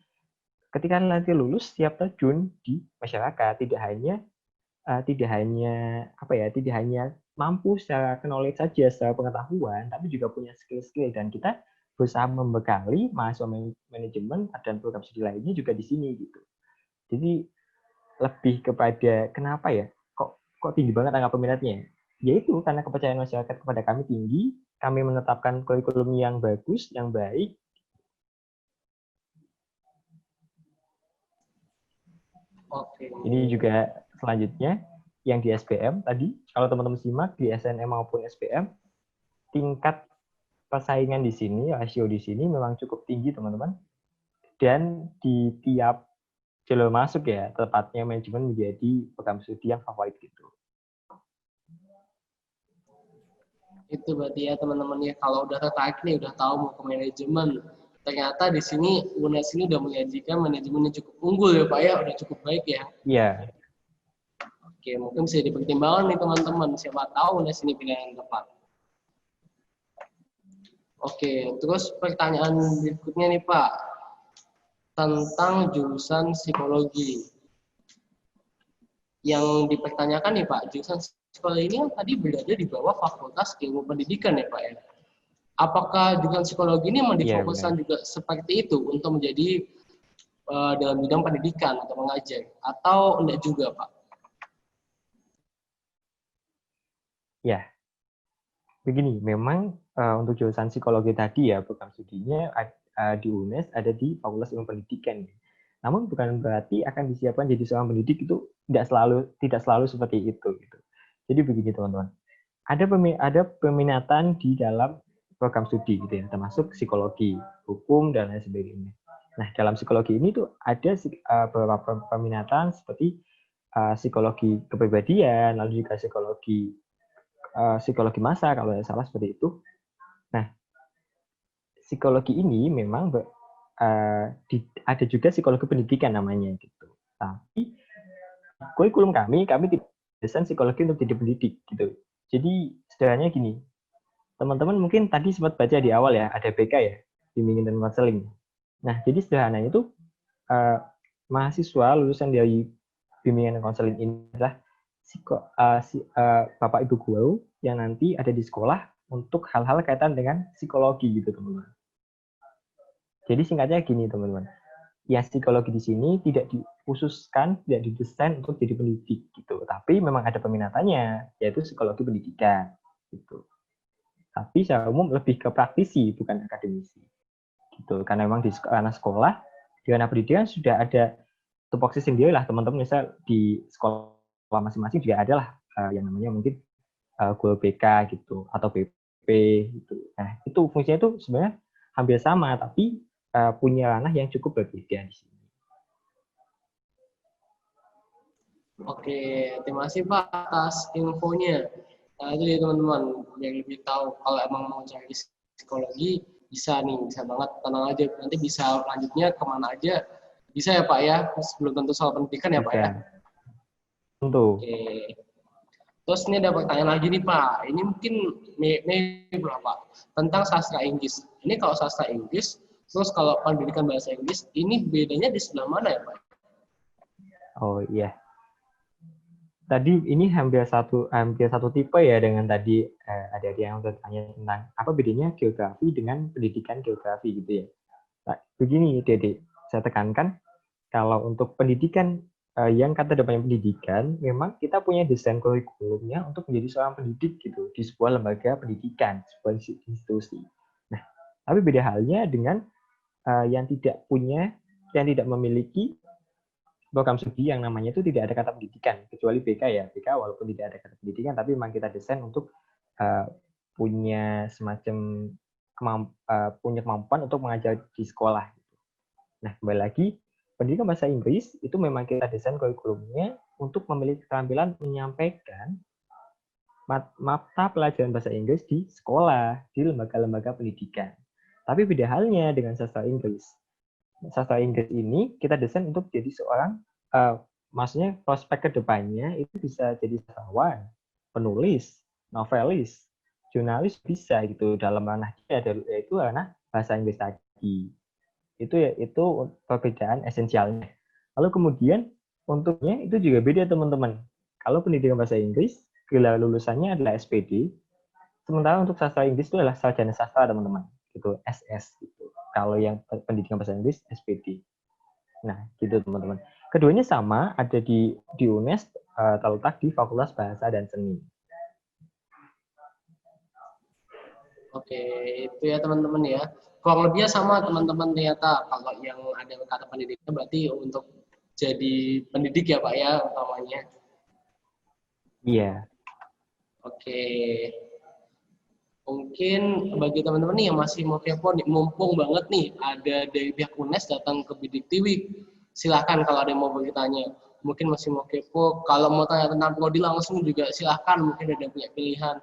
ketika nanti lulus siap terjun di masyarakat, tidak hanya mampu secara knowledge saja, secara pengetahuan, tapi juga punya skill-skill, dan kita berusaha membekali mahasiswa manajemen dan program studi lainnya juga di sini gitu. Jadi lebih kepada kenapa ya kok tinggi banget angka peminatnya? Yaitu karena kepercayaan masyarakat kepada kami tinggi, kami menetapkan kurikulum yang bagus, yang baik. Oke. Ini juga selanjutnya yang di SPM tadi, kalau teman-teman simak di SNM maupun SPM, tingkat persaingan di sini, rasio di sini memang cukup tinggi, teman-teman. Dan di tiap jalur masuk ya, tepatnya manajemen menjadi program studi yang favorit gitu. Itu berarti ya teman-teman ya, kalau udah tertarik nih, udah tahu mau ke manajemen, ternyata di sini UNES ini udah menyajikan manajemen yang cukup unggul ya Pak ya, udah cukup baik ya. Iya. Oke, mungkin bisa dipertimbangkan nih teman-teman, siapa tahu UNES ini pilihan yang tepat. Oke, terus pertanyaan berikutnya nih Pak, tentang jurusan psikologi. Yang dipertanyakan nih Pak, jurusan psikologi ini kan tadi berada di bawah Fakultas Ilmu Pendidikan ya Pak ya. Apakah jurusan psikologi ini memang difokuskan juga seperti itu untuk menjadi dalam bidang pendidikan atau mengajar, atau enggak juga Pak? Ya, begini, memang untuk jurusan psikologi tadi ya, program studinya di UNES ada di Fakultas Ilmu Pendidikan. Namun bukan berarti akan disiapkan jadi seorang pendidik itu tidak selalu seperti itu. Gitu. Jadi begini teman-teman, ada peminatan di dalam program studi gitu ya, termasuk psikologi, hukum dan lain sebagainya. Nah dalam psikologi ini tuh ada beberapa peminatan seperti psikologi kepribadian, lalu juga psikologi massa kalau tidak salah seperti itu. Nah psikologi ini memang ada juga psikologi pendidikan namanya gitu. Tapi kurikulum kami tidak desain psikologi untuk jadi pendidik gitu. Jadi sederhananya gini, teman-teman mungkin tadi sempat baca di awal ya, ada BK ya, bimbingan dan konseling. Nah, jadi sederhananya itu mahasiswa lulusan dari bimbingan dan konseling ini adalah Bapak Ibu guru yang nanti ada di sekolah untuk hal-hal kaitan dengan psikologi gitu teman-teman. Jadi singkatnya gini teman-teman, ya psikologi di sini tidak dikhususkan, tidak didesain untuk jadi pendidik gitu. Tapi memang ada peminatannya, yaitu psikologi pendidikan gitu. Tapi secara umum lebih ke praktisi, bukan akademisi. Gitu. Karena memang di ranah sekolah, di ranah pendidikan sudah ada tupoksi sendiri lah teman-teman. Misal di sekolah masing-masing juga ada lah yang namanya mungkin guru BK gitu atau BP gitu. Nah itu fungsinya itu sebenarnya hampir sama, tapi punya ranah yang cukup berbeda di sini. Oke, terima kasih Pak atas infonya. Nah, itu ya teman-teman yang lebih tahu kalau emang mau cari psikologi bisa nih, bisa banget, tenang aja. Nanti bisa lanjutnya kemana aja bisa ya Pak ya, sebelum tentu soal pendidikan ya Pak ya. Tentu. Oke. Terus ini ada pertanyaan lagi nih Pak. Ini mungkin berapa tentang sastra Inggris. Ini kalau sastra Inggris, terus kalau pendidikan bahasa Inggris, ini bedanya di sebelah mana ya Pak? Oh iya. Tadi ini hampir satu tipe ya dengan tadi ada yang bertanya tentang apa bedanya geografi dengan pendidikan geografi gitu ya. Nah, begini Dede, saya tekankan kalau untuk pendidikan yang kata depannya pendidikan, memang kita punya desain kurikulumnya untuk menjadi seorang pendidik gitu di sebuah lembaga pendidikan, sebuah institusi. Nah, tapi beda halnya dengan yang tidak memiliki program studi yang namanya itu tidak ada kata pendidikan, kecuali BK ya. BK walaupun tidak ada kata pendidikan, tapi memang kita desain untuk punya semacam punya kemampuan untuk mengajar di sekolah. Nah, kembali lagi, pendidikan bahasa Inggris itu memang kita desain kurikulumnya untuk memiliki keterampilan menyampaikan mata pelajaran bahasa Inggris di sekolah, di lembaga-lembaga pendidikan. Tapi beda halnya dengan sastra Inggris. Sastra Inggris ini kita desain untuk jadi seorang, maksudnya prospek ke depannya itu bisa jadi sastrawan, penulis, novelis, jurnalis bisa gitu dalam ranah yaitu ranah bahasa Inggris tadi. Itu perbedaan esensialnya. Lalu kemudian untuknya itu juga beda teman-teman. Kalau pendidikan bahasa Inggris, gelar lulusannya adalah SPD, sementara untuk sastra Inggris itu adalah sarjana sastra teman-teman, gitu SS gitu. Kalau yang pendidikan bahasa Inggris SPD. Nah, gitu teman-teman. Keduanya sama, ada di UNES, terletak di Fakultas Bahasa dan Seni. Oke, itu ya teman-teman ya. Kurang lebihnya sama teman-teman ternyata. Kalau yang ada kata pendidikan berarti untuk jadi pendidik ya Pak ya utamanya. Iya. Oke. Mungkin bagi teman-teman nih yang masih mau kepo nih, mumpung banget nih ada dari pihak UNES datang ke Bidik Tiwi. Silahkan kalau ada yang mau bertanya. Mungkin masih mau kepo. Kalau mau tanya tentang prodi langsung juga silahkan. Mungkin ada yang punya pilihan.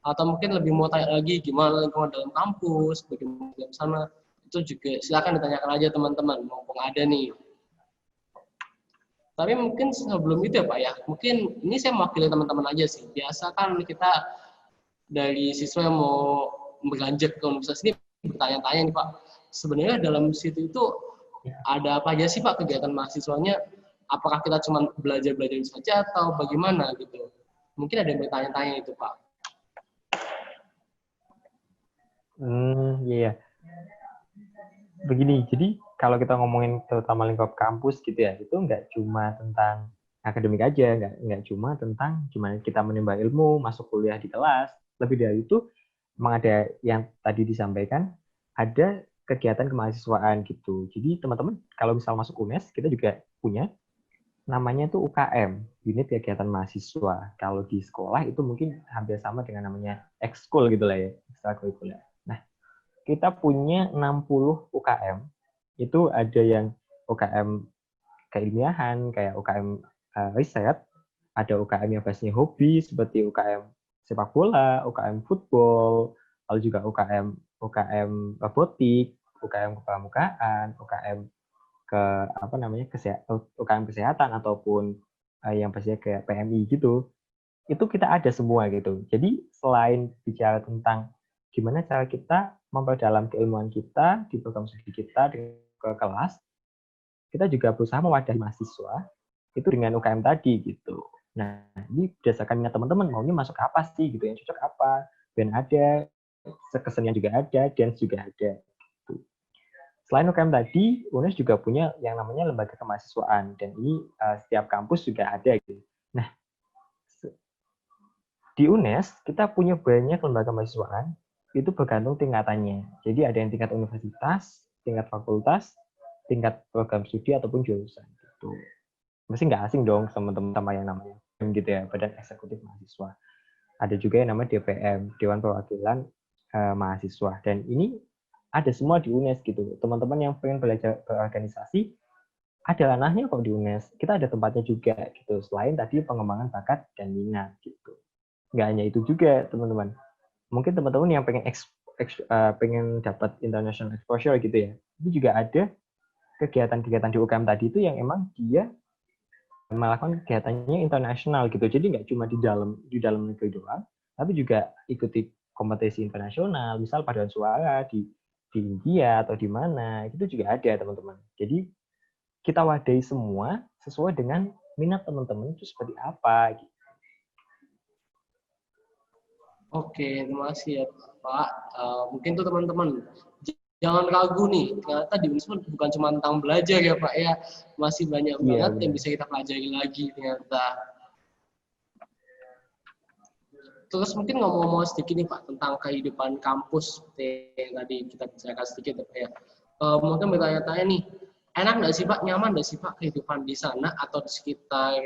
Atau mungkin lebih mau tanya lagi gimana lingkungan dalam kampus, bagaimana di sana. Itu juga silahkan ditanyakan aja teman-teman. Mumpung ada nih. Tapi mungkin sebelum itu ya Pak ya, mungkin ini saya mewakili teman-teman aja sih. Biasa kan kita dari siswa yang mau beranjak ke universitas ini bertanya-tanya nih Pak, sebenarnya dalam situ itu ada apa aja sih Pak kegiatan mahasiswanya? Apakah kita cuma belajar-belajar saja atau bagaimana gitu? Mungkin ada yang bertanya-tanya itu Pak. Iya. Begini, jadi kalau kita ngomongin terutama lingkup kampus gitu ya, itu nggak cuma tentang akademik aja, nggak cuma tentang gimana kita menimba ilmu, masuk kuliah di kelas. Lebih dari itu, memang ada yang tadi disampaikan, ada kegiatan kemahasiswaan gitu. Jadi teman-teman, kalau misal masuk UNES, kita juga punya namanya tuh UKM, unit kegiatan mahasiswa. Kalau di sekolah itu mungkin hampir sama dengan namanya ekskul gitu lah ya, ekstrakurikuler. Nah, kita punya 60 UKM. Itu ada yang UKM keilmiahan, kayak UKM riset, ada UKM yang basisnya hobi, seperti UKM sepak bola, UKM football, lalu juga UKM UKM robotik, UKM kepramukaan, UKM UKM kesehatan ataupun yang pastinya kayak PMI gitu. Itu kita ada semua gitu. Jadi selain bicara tentang gimana cara kita memperdalam keilmuan kita di program studi kita ke kelas, kita juga berusaha mewadahi mahasiswa itu dengan UKM tadi gitu. Nah, ini berdasarkan minat teman-teman maunya masuk apa sih gitu, yang cocok apa. Dan ada, kesenian juga ada, dance juga ada. Gitu. Selain UKM tadi, UNES juga punya yang namanya lembaga kemahasiswaan, dan ini setiap kampus juga ada gitu. Nah, di UNES kita punya banyak lembaga kemahasiswaan, itu bergantung tingkatannya. Jadi ada yang tingkat universitas, tingkat fakultas, tingkat program studi ataupun jurusan gitu. Mesti nggak asing dong sama teman-teman sama yang namanya gitu ya, Badan Eksekutif Mahasiswa. Ada juga yang namanya DPM, Dewan Perwakilan Mahasiswa. Dan ini ada semua di UNES gitu. Teman-teman yang pengen belajar berorganisasi, ada ranahnya kok di UNES. Kita ada tempatnya juga gitu. Selain tadi pengembangan bakat dan minat gitu. Nggak hanya itu juga teman-teman. Mungkin teman-teman yang pengen dapat international exposure gitu ya. Itu juga ada kegiatan-kegiatan di UKM tadi itu yang emang dia melakukan kegiatannya internasional gitu. Jadi nggak cuma di dalam negeri doang, tapi juga ikuti kompetisi internasional, misal paduan suara di India atau di mana, itu juga ada teman-teman. Jadi kita wadahi semua sesuai dengan minat teman-teman itu seperti apa gitu. Oke, terima kasih ya Pak. Mungkin tuh teman-teman jangan ragu nih, ternyata di Unisma bukan cuma tentang belajar ya Pak ya, masih banyak banget yang bisa kita pelajari lagi ternyata. Terus mungkin ngomong-ngomong sedikit nih Pak tentang kehidupan kampus yang tadi kita bicarakan sedikit ya Pak ya. Mungkin bertanya-tanya nih, enak nggak sih Pak, nyaman nggak sih Pak kehidupan di sana atau di sekitar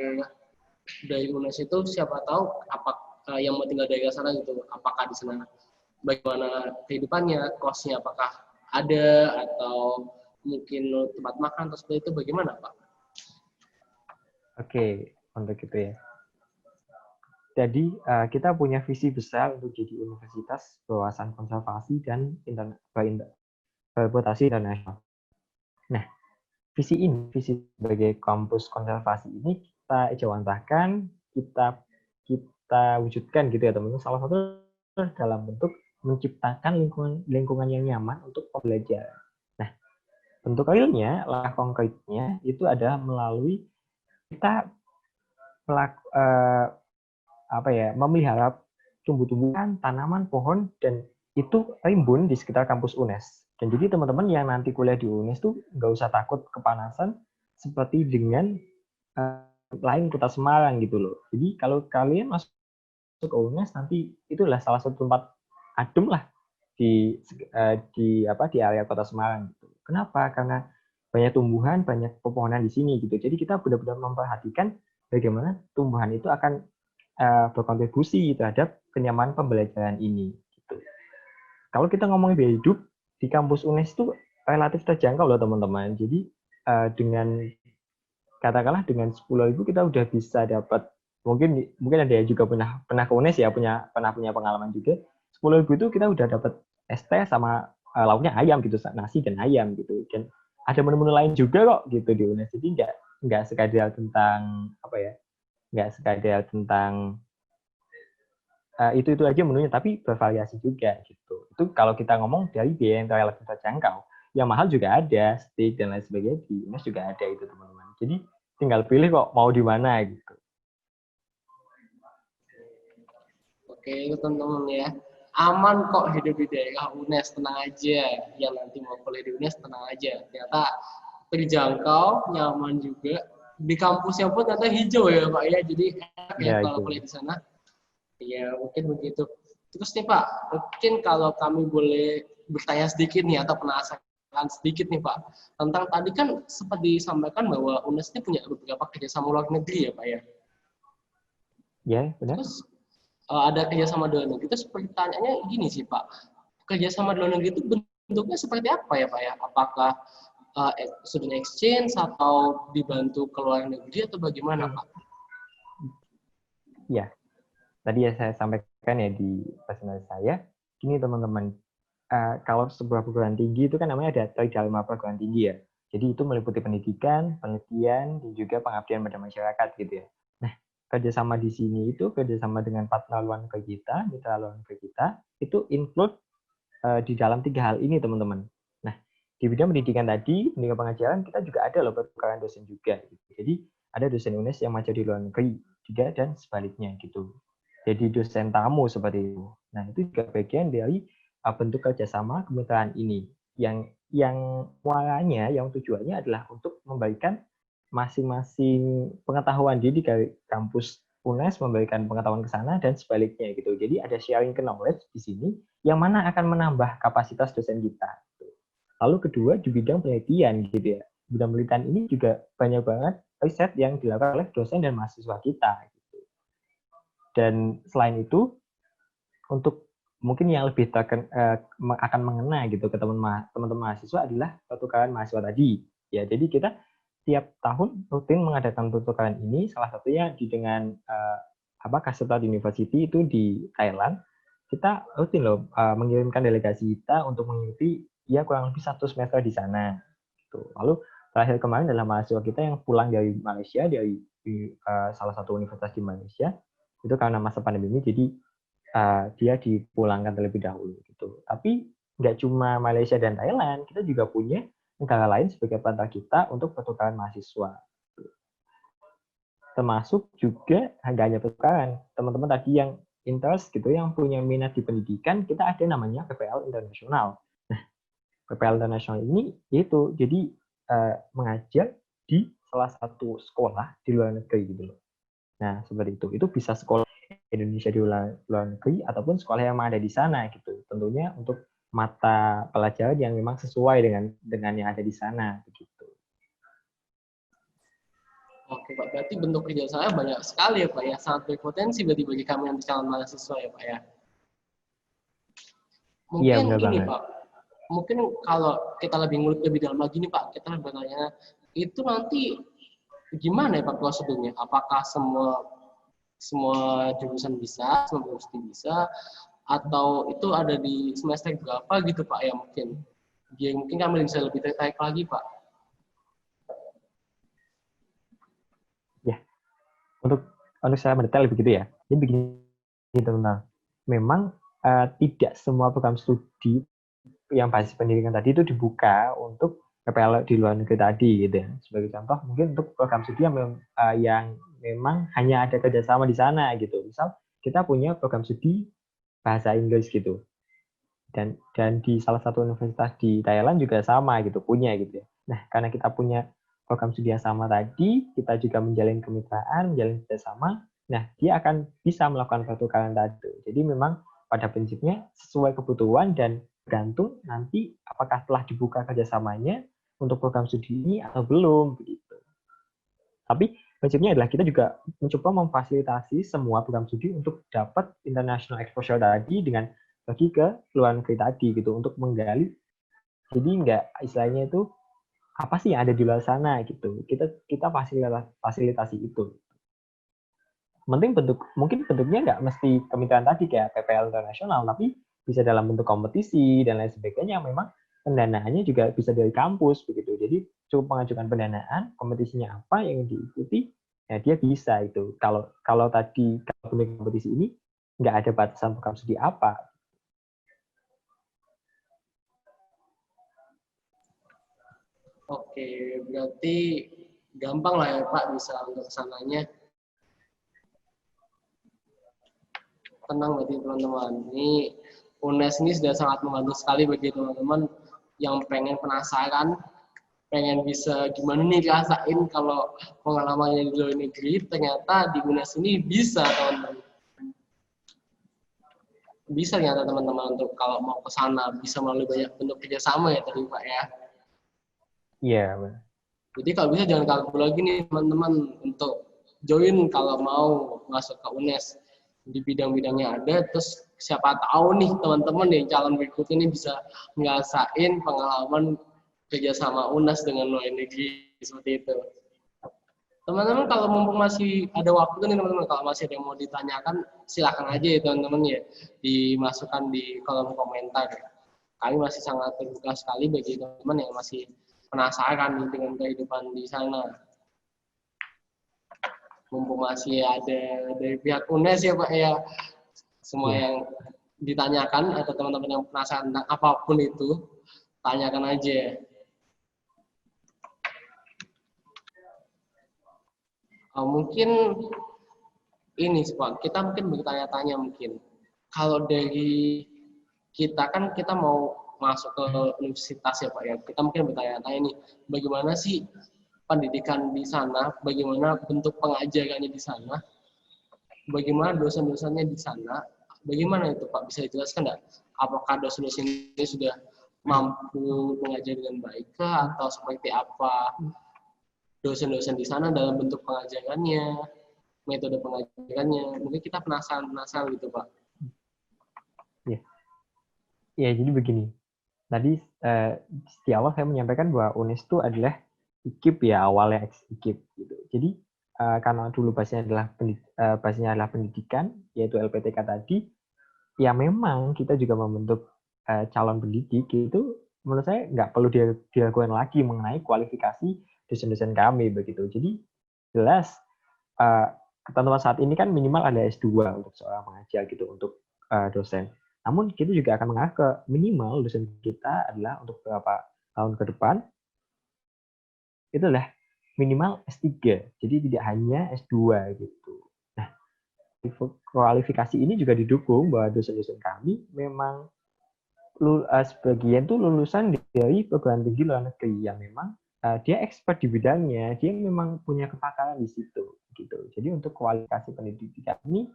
dari UNES itu, siapa tahu apa yang mau tinggal dari sana gitu, apakah di sana bagaimana kehidupannya, kosnya apakah ada atau mungkin tempat makan atau seperti itu, bagaimana Pak? Oke, untuk itu ya. Jadi kita punya visi besar untuk jadi universitas berwawasan konservasi dan berreputasi internasional. Nah, visi sebagai kampus konservasi ini kita ejawantahkan, kita wujudkan gitu ya teman-teman. Salah satu dalam bentuk menciptakan lingkungan yang nyaman untuk pembelajaran. Nah, bentuk realnya, langkah konkretnya itu adalah melalui kita memelihara tumbuh-tumbuhan, tanaman, pohon, dan itu rimbun di sekitar kampus UNES. Dan jadi teman-teman yang nanti kuliah di UNES tuh nggak usah takut kepanasan seperti dengan lain kota Semarang gitu loh. Jadi kalau kalian masuk ke UNES nanti itulah salah satu tempat adem lah di area kota Semarang gitu. Kenapa? Karena banyak tumbuhan, banyak pepohonan di sini gitu. Jadi kita benar-benar memperhatikan bagaimana tumbuhan itu akan berkontribusi terhadap kenyamanan pembelajaran ini. Gitu. Kalau kita ngomongin biaya hidup di kampus UNES itu relatif terjangkau loh teman-teman. Jadi dengan katakanlah dengan 10.000 kita udah bisa dapat, mungkin ada yang juga pernah ke UNES ya, pernah punya pengalaman juga. 10.000 itu kita udah dapat es teh sama lauknya ayam gitu, nasi dan ayam gitu. Dan ada menu-menu lain juga kok gitu di UNES. Jadi nggak sekadar tentang nggak sekadar tentang itu aja menunya, tapi bervariasi juga gitu. Itu kalau kita ngomong dari biaya yang relatif terjangkau. Yang mahal juga ada, steak dan lain sebagainya di UNES juga ada itu teman-teman. Jadi tinggal pilih kok mau di mana gitu. Oke teman-teman ya, aman kok hidup di daerah UNES, tenang aja. Yang nanti mau kuliah di UNES tenang aja. Ternyata terjangkau, nyaman juga. Di kampusnya pun ternyata hijau ya Pak ya, jadi enak ya kalau kuliah di sana. Ya mungkin begitu. Terus nih Pak, mungkin kalau kami boleh bertanya sedikit nih atau penasaran sedikit nih Pak, tentang tadi kan sempat disampaikan bahwa UNES ini punya beberapa kerjasama luar negeri ya Pak ya. Ya benar. Terus ada kerjasama luar negeri. Terus pertanyaannya gini sih Pak, kerjasama luar negeri itu bentuknya seperti apa ya Pak ya? Apakah student exchange atau dibantu ke luar negeri atau bagaimana Pak? Ya. Tadi ya saya sampaikan ya di presentasi saya, gini teman-teman, kalau sebuah perguruan tinggi itu kan namanya ada Tridharma perguruan tinggi ya. Jadi itu meliputi pendidikan, penelitian, dan juga pengabdian pada masyarakat gitu ya. Nah, kerjasama di sini itu kerjasama dengan partner luar negeri kita, mitra luar negeri kita, itu include di dalam 3 hal ini teman-teman. Nah, di bidang pendidikan tadi, pendidikan pengajaran, kita juga ada loh pertukaran dosen juga. Gitu. Jadi ada dosen UNES yang mengajar di luar negeri juga dan sebaliknya gitu. Jadi dosen tamu seperti itu. Nah, itu juga bagian dari bentuk kerjasama kemitraan ini yang muaranya, yang tujuannya adalah untuk memberikan masing-masing pengetahuan jadi dari kampus UNES memberikan pengetahuan ke sana dan sebaliknya gitu. Jadi ada sharing knowledge di sini yang mana akan menambah kapasitas dosen kita. Lalu kedua di bidang penelitian gitu ya. Bidang penelitian ini juga banyak banget riset yang dilakukan oleh dosen dan mahasiswa kita. Gitu. Dan selain itu untuk mungkin yang lebih akan mengena gitu ke teman-teman mahasiswa adalah pertukaran mahasiswa tadi. Ya, jadi kita tiap tahun rutin mengadakan pertukaran ini, salah satunya dengan Kaseta University itu di Thailand. Kita rutin loh mengirimkan delegasi kita untuk mengikuti ya kurang lebih 1 semester di sana. Gitu. Lalu terakhir kemarin adalah mahasiswa kita yang pulang dari Malaysia, dari salah satu universitas di Malaysia. Itu karena masa pandemi ini, jadi dia dipulangkan terlebih dahulu gitu. Tapi nggak cuma Malaysia dan Thailand, kita juga punya negara lain sebagai partner kita untuk pertukaran mahasiswa. Termasuk juga nggak hanya pertukaran, teman-teman tadi yang interest gitu, yang punya minat di pendidikan, kita ada namanya PPL Internasional. Nah, PPL Internasional ini itu jadi mengajar di salah satu sekolah di luar negeri gitu loh. Nah, seperti itu. Itu bisa sekolah Indonesia di luar negeri ataupun sekolah yang ada di sana gitu. Tentunya untuk mata pelajaran yang memang sesuai dengan yang ada di sana begitu. Oke Pak, berarti bentuk kerjasama banyak sekali ya Pak ya, sangat berpotensi berarti bagi kami yang calon mahasiswa ya Pak ya. Iya, Mungkin benar ini banget. Pak, mungkin kalau kita lebih ngulik lebih dalam lagi nih Pak, kita bertanya itu nanti gimana ya Pak prosedurnya? Apakah semua jurusan bisa, semua universitas bisa, atau itu ada di semester berapa gitu Pak ya mungkin? Biar mungkin kami bisa lebih tertarik lagi Pak. Ya, untuk saya mendetail begitu ya. Ini begini teman-teman. Memang tidak semua program studi yang basis pendidikan tadi itu dibuka untuk PPL di luar negeri tadi gitu ya. Sebagai contoh mungkin untuk program studi yang memang hanya ada kerjasama di sana gitu. Misal kita punya program studi bahasa Inggris gitu. Dan di salah satu universitas di Thailand juga sama gitu, punya gitu ya. Nah, karena kita punya program studi yang sama tadi, kita juga menjalin kemitraan, menjalin kerjasama, nah dia akan bisa melakukan pertukaran tadi. Jadi memang pada prinsipnya sesuai kebutuhan dan bergantung nanti apakah telah dibuka kerjasamanya untuk program studi ini atau belum begitu. Tapi prinsipnya adalah kita juga mencoba memfasilitasi semua program studi untuk dapat international exposure tadi dengan pergi ke luar negeri tadi gitu untuk menggali. Jadi nggak istilahnya itu apa sih yang ada di luar sana gitu. Kita fasilitasi itu. Penting mungkin bentuknya nggak mesti kemitraan tadi kayak PPL Internasional, tapi bisa dalam bentuk kompetisi dan lain sebagainya yang memang pendanaannya juga bisa dari kampus begitu. Jadi cukup mengajukan pendanaan, kompetisinya apa yang diikuti, ya dia bisa itu. Kalau tadi kompetisi ini nggak ada batasan program studi apa. Oke, berarti gampang lah ya Pak bisa untuk kesananya. Tenang berarti teman-teman. Ini UNES ini sudah sangat membantu sekali bagi teman-teman yang pengen penasaran, pengen bisa gimana nih rasain kalau pengalamannya di luar negeri, ternyata di UNES ini bisa teman-teman. Bisa ternyata teman-teman untuk kalau mau ke sana bisa melalui banyak bentuk kerjasama ya tadi Pak ya. Iya. Jadi kalau bisa jangan kagum lagi nih teman-teman untuk join kalau mau masuk ke UNES di bidang-bidangnya ada. Terus siapa tahu nih teman-teman yang calon berikut ini bisa ngerasain pengalaman kerjasama UNES dengan luar negeri seperti itu. Teman-teman kalau mumpung masih ada waktu nih teman-teman, kalau masih ada yang mau ditanyakan silakan aja ya teman-teman ya dimasukkan di kolom komentar. kami masih sangat terbuka sekali bagi teman-teman yang masih penasaran dengan kehidupan di sana. Mumpung masih ada dari pihak UNES ya Pak ya, semua yang ditanyakan atau teman-teman yang penasaran tentang apapun itu, tanyakan aja. Mungkin ini Pak, kita mungkin bertanya-tanya mungkin. Kalau dari kita kan kita mau masuk ke universitas ya Pak ya, kita mungkin bertanya-tanya nih, bagaimana sih pendidikan di sana, bagaimana bentuk pengajarannya di sana, bagaimana dosen-dosennya di sana, bagaimana itu Pak, bisa dijelaskan nggak? Apakah dosen-dosen ini sudah mampu mengajar dengan baik atau seperti apa dosen-dosen di sana dalam bentuk pengajarannya, metode pengajarannya? Mungkin kita penasaran gitu Pak. Ya, jadi begini. Tadi di awal saya menyampaikan bahwa UNES itu adalah IKIP ya, awalnya IKIP gitu. Jadi karena dulu basisnya adalah pendidikan, yaitu LPTK tadi, ya memang kita juga membentuk calon pendidik itu, menurut saya nggak perlu dilakukan lagi mengenai kualifikasi dosen-dosen kami begitu. Jadi jelas ketentuan saat ini kan minimal ada S2 untuk seorang pengajar gitu, untuk dosen. Namun kita juga akan mengarah ke minimal dosen kita adalah untuk beberapa tahun ke depan itu adalah minimal S3. Jadi tidak hanya S2 gitu. Nah, kualifikasi ini juga didukung bahwa dosen-dosen kami memang sebagian tuh lulusan dari perguruan tinggi luar negeri yang memang dia expert di bidangnya, dia memang punya kepakaran di situ gitu. Jadi untuk kualifikasi pendidikan ini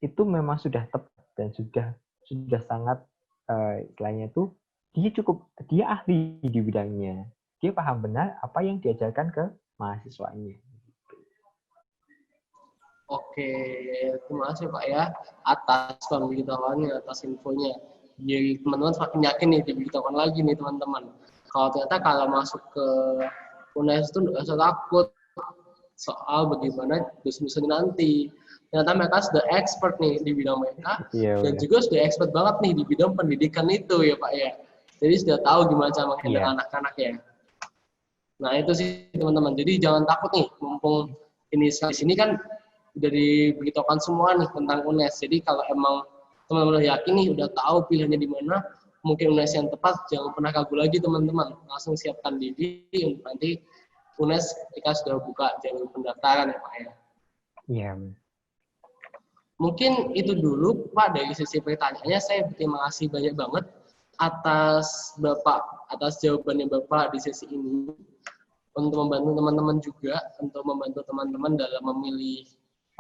itu memang sudah tepat dan sudah sangat istilahnya itu dia ahli di bidangnya, dia paham benar apa yang diajarkan ke mahasiswanya. Oke, terima kasih Pak ya atas pemberitahuannya, atas infonya. Jadi teman-teman semakin yakin nih diberitahukan lagi nih teman-teman. Kalau ternyata kalau masuk ke UNES itu nggak usah takut soal bagaimana dosen-dosen nanti. Ternyata mereka sudah expert nih di bidang mereka, dan juga sudah expert banget nih di bidang pendidikan itu ya Pak ya. Jadi sudah tahu gimana cara menghandle anak-anak ya. Nah itu sih teman-teman. Jadi jangan takut nih, mumpung ini di sini kan udah diberitahukan semua nih tentang UNES. Jadi kalau emang teman-teman yakin nih udah tahu pilihannya di mana, mungkin UNES yang tepat, jangan pernah ragu lagi teman-teman. Langsung siapkan diri untuk nanti UNES ketika sudah buka jalur pendaftaran ya Pak ya. Iya. Mungkin itu dulu Pak dari sisi pertanyaannya. Saya berterima kasih banyak banget atas jawabannya Bapak di sesi ini, untuk membantu teman-teman juga, untuk membantu teman-teman dalam memilih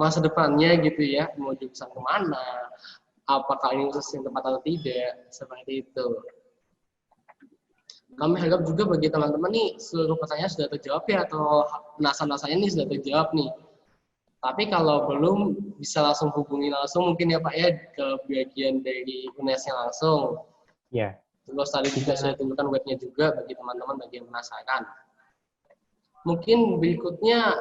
masa depannya gitu ya, mau jurusan kemana, apakah ini khusus yang tepat atau tidak, seperti itu. Kami harap juga bagi teman-teman nih seluruh pertanyaan sudah terjawab ya, atau penasaran-penasarannya ini sudah terjawab nih. Tapi kalau belum, bisa langsung hubungi langsung mungkin ya Pak ya ke bagian dari UNES-nya langsung. Ya. Terus tadi juga saya tunjukkan webnya juga bagi teman-teman bagi yang penasaran. Mungkin berikutnya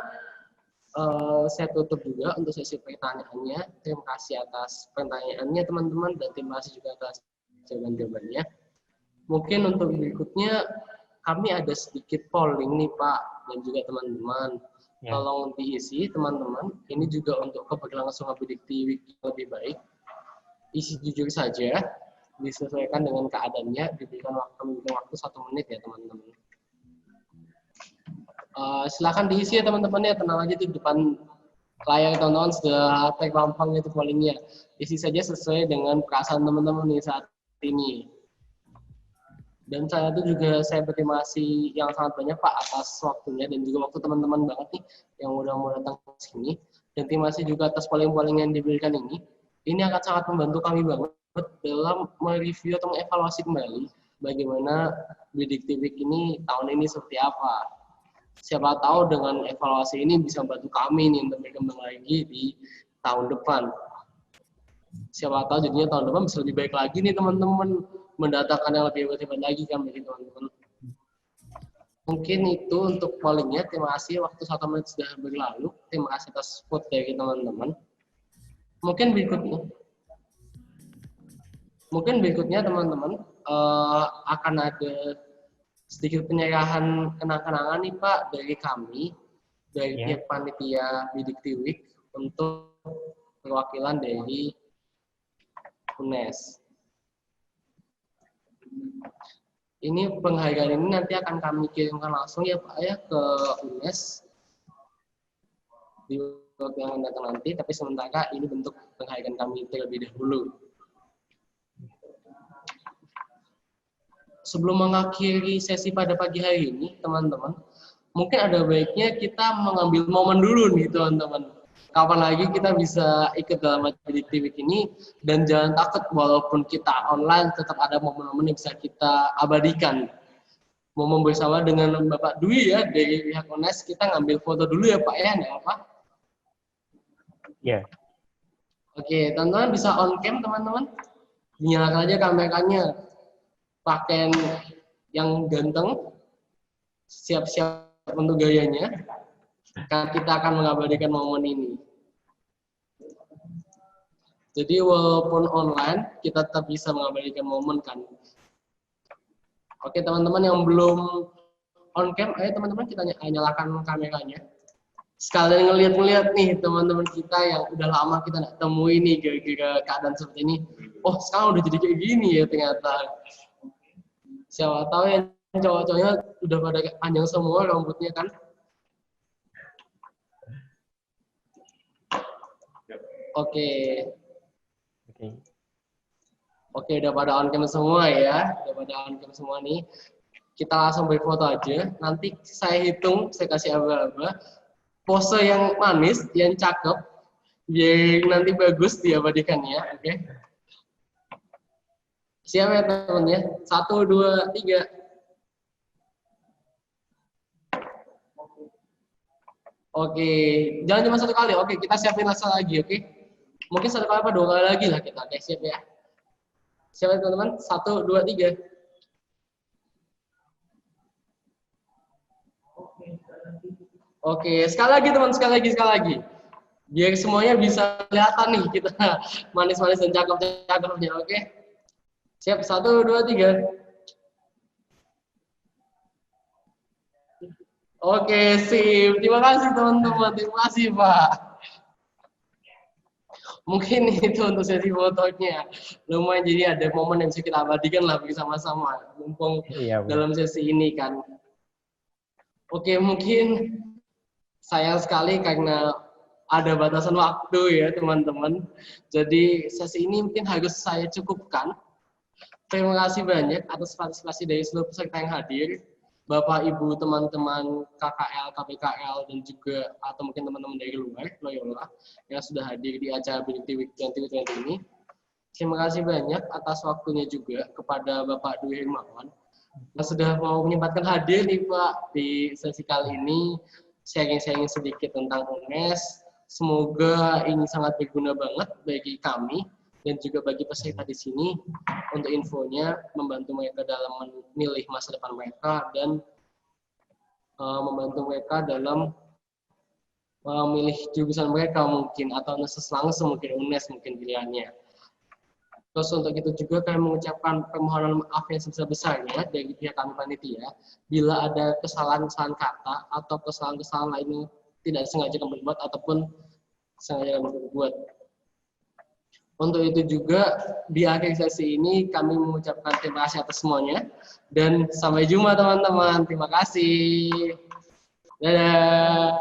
saya tutup juga untuk sesi pertanyaannya. Terima kasih atas pertanyaannya teman-teman, dan terima kasih juga atas jawaban-jawabannya. Mungkin untuk berikutnya kami ada sedikit polling nih Pak dan juga teman-teman. Tolong diisi teman-teman. Ini juga untuk keberlangsungan prediksi lebih baik. Isi jujur saja, disesuaikan dengan keadaannya, diberikan waktu 1 menit ya teman-teman. Silakan diisi ya teman-teman ya, tenang aja di depan layar teman-teman sudah terpampang itu pollingnya. Isi saja sesuai dengan perasaan teman-teman nih saat ini. Dan saya berterima kasih yang sangat banyak Pak atas waktunya dan juga waktu teman-teman banget nih yang udah mau datang ke sini. Dan terima kasih juga atas polling-polling yang diberikan ini. Ini akan sangat membantu kami banget dalam mereview atau mengevaluasi kembali bagaimana Bidik Week ini tahun ini seperti apa. Siapa tahu dengan evaluasi ini bisa membantu kami nih untuk berkembang lagi di tahun depan. Siapa tahu jadinya tahun depan bisa lebih baik lagi nih teman-teman, mendatangkan yang lebih hebat lagi kan bagi teman-teman. Mungkin itu untuk pollingnya. Terima kasih, waktu 1 menit sudah berlalu. Terima kasih atas vote dari teman-teman. Mungkin berikutnya. Mungkin berikutnya teman-teman akan ada sedikit penyerahan kenang-kenangan nih Pak dari kami, dari Ya. pihak panitia Bidik Tiwik untuk perwakilan dari UNES. Ini penghargaan ini nanti akan kami kirimkan langsung ya Pak ya ke UNES di waktu yang akan datang nanti, tapi sementara ini bentuk penghargaan kami terlebih dahulu. Sebelum mengakhiri sesi pada pagi hari ini, teman-teman, mungkin ada baiknya kita mengambil momen dulu nih, teman-teman. Kapan lagi kita bisa ikut dalam Bidik Tiwik ini, dan jangan takut walaupun kita online, tetap ada momen-momen yang bisa kita abadikan. Momen bersama dengan Bapak Dwi ya, dari pihak UNES, kita ngambil foto dulu ya Pak ya, enggak apa? Ya. Oke, teman-teman bisa on cam teman-teman. Dinyalakan aja kameranya. Pakaian yang ganteng, siap-siap untuk gayanya. Karena kita akan mengabadikan momen ini. Jadi walaupun online, kita tetap bisa mengabadikan momen kan. Oke teman-teman yang belum on cam, ayo teman-teman kita nyalakan kameranya. Sekalian ngeliat-ngeliat nih teman-teman kita yang udah lama kita nggak temui nih gara-gara keadaan seperti ini. Oh sekarang udah jadi kayak gini ya ternyata. Siapa tahu yang cowok-cowoknya udah pada panjang semua rambutnya kan. Oke. Oke, udah pada on cam semua ya. Udah pada on cam semua nih. Kita langsung berfoto aja. Nanti saya hitung, saya kasih aba-aba. Pose yang manis, yang cakep, biar nanti bagus diabadikan ya. Oke. Siap ya teman ya. 1, 2, 3. Oke, jangan cuma satu kali. Oke, kita siapin lagi. Oke. Mungkin 1 kali apa 2 kali lagi lah kita. Oke, siap ya. Siap ya teman-teman. 1, 2, 3. Oke, sekali lagi teman, sekali lagi. Biar semuanya bisa kelihatan nih kita manis-manis dan cakep-cakepnya. Oke. Siap, 1, 2, 3. Oke, sip. Terima kasih teman-teman. Terima kasih Pak. Mungkin itu untuk sesi fotonya. Lumayan jadi ada momen yang bisa kita abadikan lah bersama-sama. Mumpung dalam sesi ini kan. Oke, mungkin sayang sekali karena ada batasan waktu ya teman-teman. Jadi sesi ini mungkin harus saya cukupkan. Terima kasih banyak atas partisipasi dari seluruh peserta yang hadir, Bapak, Ibu, teman-teman KKL, KPKL, dan juga atau mungkin teman-teman dari luar, Loyola, yang sudah hadir di acara Bidik Tiwik 2020 ini. Terima kasih banyak atas waktunya juga kepada Bapak Dwi Hermawan, yang sudah mau menyempatkan hadir nih Pak di sesi kali ini, sharing-sharing sedikit tentang UNES. Semoga ini sangat berguna banget bagi kami, dan juga bagi peserta di sini untuk infonya membantu mereka dalam memilih masa depan mereka dan membantu mereka dalam memilih jurusan mereka mungkin atau universitas langsung mungkin UNES mungkin pilihannya. Terus untuk itu juga kami mengucapkan permohonan maaf yang sebesar-besarnya dari pihak kami panitia bila ada kesalahan-kesalahan kata atau kesalahan-kesalahan lainnya tidak sengaja kami berbuat ataupun sengaja kami berbuat. Untuk itu juga di akhir sesi ini kami mengucapkan terima kasih atas semuanya dan sampai jumpa teman-teman. Terima kasih. Dadah.